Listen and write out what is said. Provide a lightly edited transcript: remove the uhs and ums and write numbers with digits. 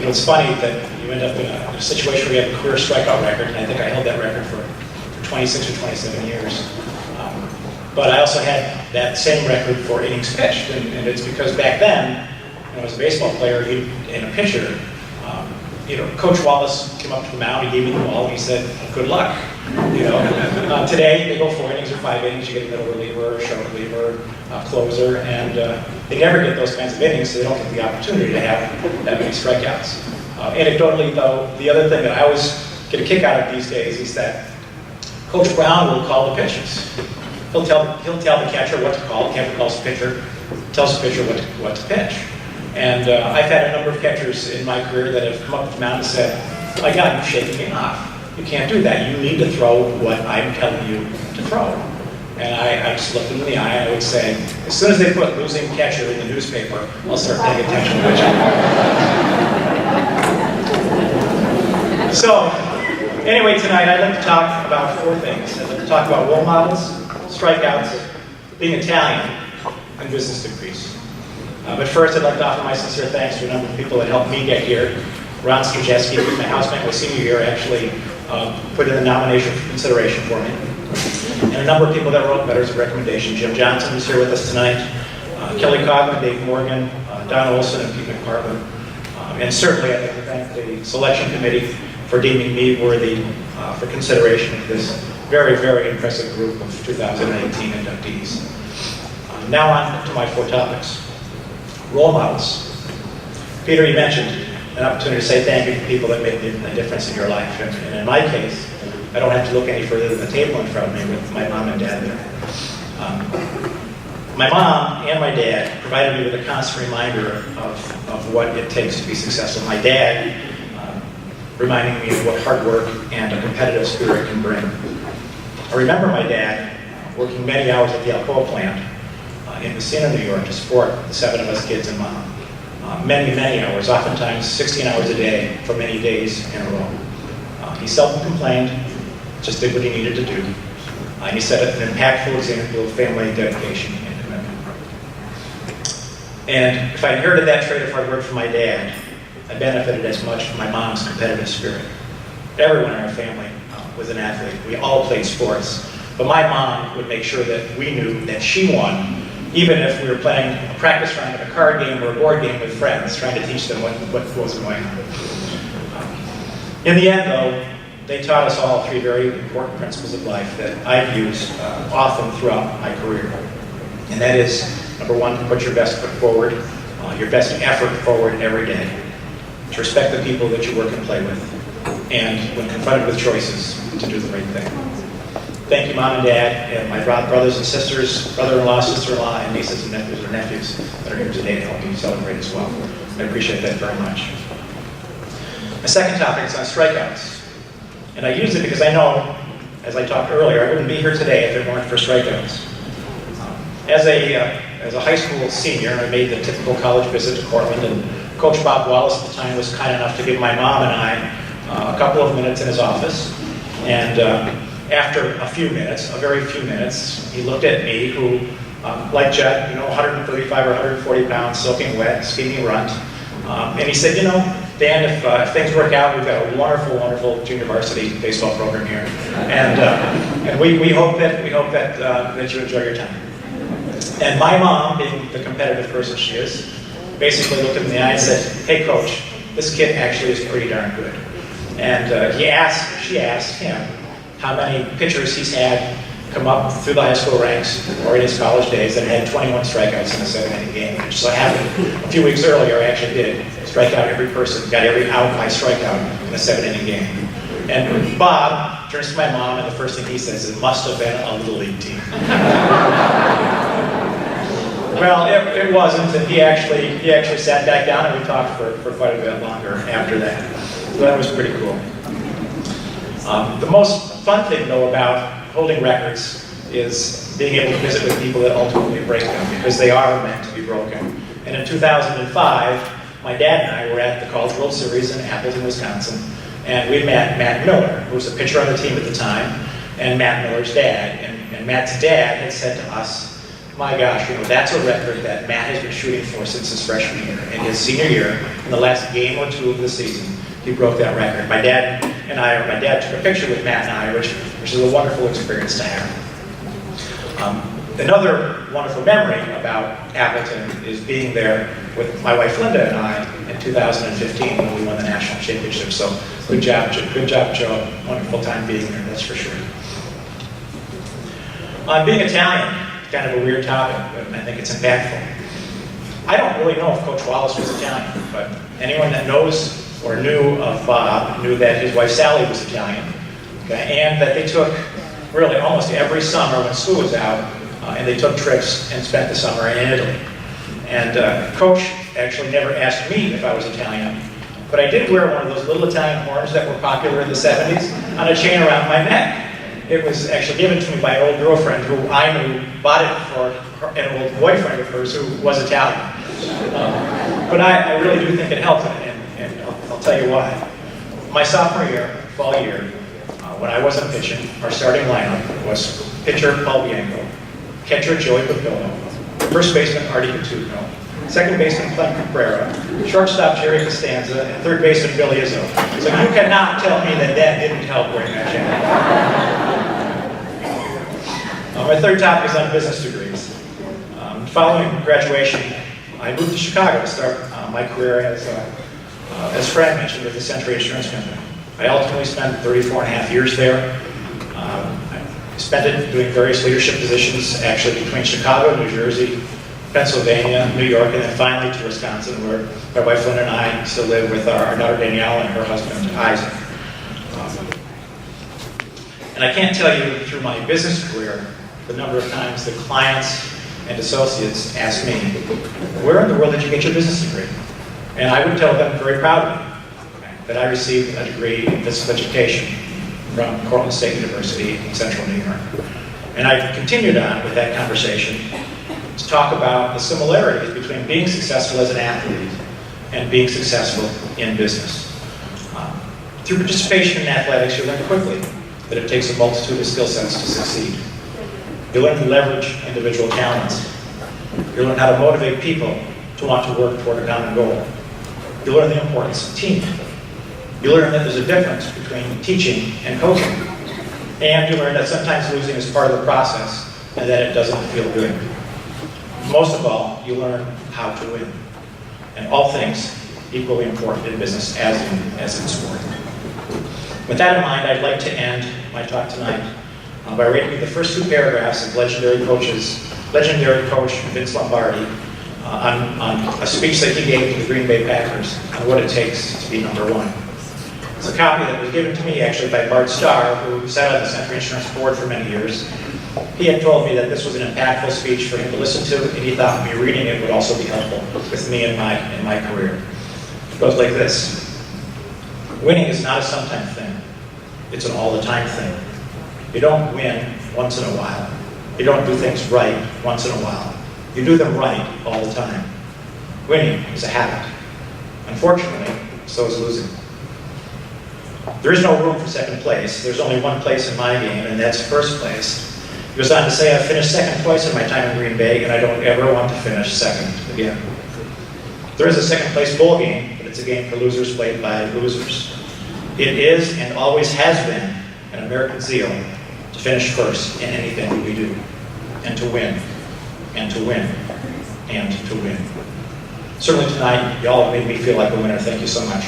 it's funny that you end up in a situation where you have a career strikeout record, and I think I held that record for 26 or 27 years. But I also had that same record for innings pitched, and it's because back then, when I was a baseball player and a pitcher, Coach Wallace came up to the mound, he gave me the ball, and he said, "Good luck." Today, they go 4 innings or 5 innings, you get a middle reliever, a short reliever, a closer, and they never get those kinds of innings, so they don't get the opportunity to have that many strikeouts. Anecdotally, though, the other thing that I always get a kick out of these days is that Coach Brown will call the pitches. He'll tell the catcher what to call. The catcher calls the pitcher, tells the pitcher what to pitch. And I've had a number of catchers in my career that have come up to the mound and said, "My God, you're shaking me off. You can't do that. You need to throw what I'm telling you to throw." And I just looked them in the eye and I would say, as soon as they put losing catcher in the newspaper, I'll start paying attention to it. So, anyway, tonight I'd like to talk about 4 things. I'd like to talk about role models, strikeouts, being Italian, and business degrees. But first, I'd like to offer my sincere thanks to a number of people that helped me get here. Ron Skajeski, who's my housemate my senior year, actually put in a nomination for consideration for me. And a number of people that wrote letters of recommendation. Jim Johnson, who's here with us tonight, Kelly Cogman, Dave Morgan, Don Olson, and Pete McPartland. And certainly, I'd like to thank the selection committee for deeming me worthy for consideration of this very, very impressive group of 2018 inductees. Now on to my 4 topics. Role models. Peter, you mentioned an opportunity to say thank you to people that made a difference in your life. And in my case, I don't have to look any further than the table in front of me with my mom and dad there. My mom and my dad provided me with a constant reminder of what it takes to be successful. My dad reminding me of what hard work and a competitive spirit can bring. I remember my dad working many hours at the Alcoa plant in Messina, New York, to support the 7 of us kids and mom. Many, many hours, oftentimes 16 hours a day for many days in a row. He seldom complained, just did what he needed to do. And he set an impactful example of family dedication and commitment. And if I inherited that trait of hard work from my dad, I benefited as much from my mom's competitive spirit. Everyone in our family was an athlete. We all played sports. But my mom would make sure that we knew that she won, even if we were playing a practice round of a card game or a board game with friends, trying to teach them what was going on. In the end, though, they taught us all 3 very important principles of life that I've used often throughout my career. And that is, number 1, to put your best foot forward, your best effort forward every day. To respect the people that you work and play with. And when confronted with choices, to do the right thing. Thank you, Mom and Dad, and my brothers and sisters, brother-in-law, sister-in-law, and nieces and nephews that are here today to help me celebrate as well. I appreciate that very much. My second topic is on strikeouts. And I use it because I know, as I talked earlier, I wouldn't be here today if it weren't for strikeouts. As a high school senior, I made the typical college visit to Cortland, and Coach Bob Wallace at the time was kind enough to give my mom and I a couple of minutes in his office. And after a very few minutes, he looked at me, who, like Judd, 135 or 140 pounds, soaking wet, skinny runt. And he said, Dan, if things work out, we've got a wonderful, wonderful junior varsity baseball program here. And we hope that you enjoy your time. And my mom, being the competitive person she is, basically looked him in the eye and said, "Hey, Coach, this kid actually is pretty darn good." And she asked him how many pitchers he's had come up through the high school ranks or in his college days that had 21 strikeouts in a 7-inning game. Which so happened a few weeks earlier, I actually did strike out every person, got every out by strikeout in a 7-inning game. And Bob turns to my mom, and the first thing he says is, "It must have been a little league team." Well, it wasn't, and he actually sat back down and we talked for quite a bit longer after that. So that was pretty cool. The most fun thing, though, about holding records is being able to visit with people that ultimately break them, because they are meant to be broken. And in 2005, my dad and I were at the College World Series in Appleton, Wisconsin, and we met Matt Miller, who was a pitcher on the team at the time, and Matt Miller's dad. And Matt's dad had said to us, "My gosh, that's a record that Matt has been shooting for since his freshman year. In his senior year, in the last game or two of the season, he broke that record. My dad took a picture with Matt and I, which is a wonderful experience to have. Another wonderful memory about Appleton is being there with my wife Linda and I in 2015 when we won the national championship. So good job, Joe. Wonderful time being there, that's for sure. Being Italian, kind of a weird topic, but I think it's impactful. I don't really know if Coach Wallace was Italian, but anyone that knows or knew of Bob knew that his wife Sally was Italian, okay, and that they took really almost every summer when school was out, and they took trips and spent the summer in Italy. And Coach actually never asked me if I was Italian, but I did wear one of those little Italian horns that were popular in the 70s on a chain around my neck. It was actually given to me by an old girlfriend who I knew bought it for an old boyfriend of hers who was Italian. But I really do think it helped, and I'll tell you why. My sophomore year, fall year, when I wasn't pitching, our starting lineup was pitcher Paul Bianco, catcher Joey Papillo, first baseman Artie Cattuno, second baseman Clem Cabrera, shortstop Jerry Costanza, and third baseman Billy Izzo. So you cannot tell me that didn't help during that challenge. My third topic is on business degrees. Following graduation, I moved to Chicago to start my career as Fran mentioned, with the Century Insurance Company. I ultimately spent 34 and a half years there. I spent it doing various leadership positions, actually between Chicago, New Jersey, Pennsylvania, New York, and then finally to Wisconsin, where my wife Linda and I still live with our daughter Danielle and her husband Isaac. And I can't tell you through my business career the number of times that clients and associates ask me, where in the world did you get your business degree? And I would tell them very proudly that I received a degree in business education from Cortland State University in central New York. And I've continued on with that conversation to talk about the similarities between being successful as an athlete and being successful in business. Through participation in athletics, you learn quickly that it takes a multitude of skill sets to succeed. You learn to leverage individual talents. You learn how to motivate people to want to work toward a common goal. You learn the importance of team. You learn that there's a difference between teaching and coaching. And you learn that sometimes losing is part of the process and that it doesn't feel good. Most of all, you learn how to win. And all things equally important in business as in sport. With that in mind, I'd like to end my talk tonight by reading the first two paragraphs of legendary coach Vince Lombardi on a speech that he gave to the Green Bay Packers on what it takes to be number one. It's a copy that was given to me actually by Bart Starr, who sat on the Century Insurance Board for many years. He had told me that this was an impactful speech for him to listen to, and he thought me reading it would also be helpful with me in my career. It goes like this. Winning is not a sometime thing. It's an all-the-time thing. You don't win once in a while. You don't do things right once in a while. You do them right all the time. Winning is a habit. Unfortunately, so is losing. There is no room for second place. There's only one place in my game, and that's first place. He goes on to say, I've finished second twice in my time in Green Bay, and I don't ever want to finish second again. There is a second place bowl game, but it's a game for losers played by losers. It is and always has been an American zeal to finish first in anything that we do, and to win, and to win, and to win. Certainly tonight, y'all have made me feel like a winner. Thank you so much.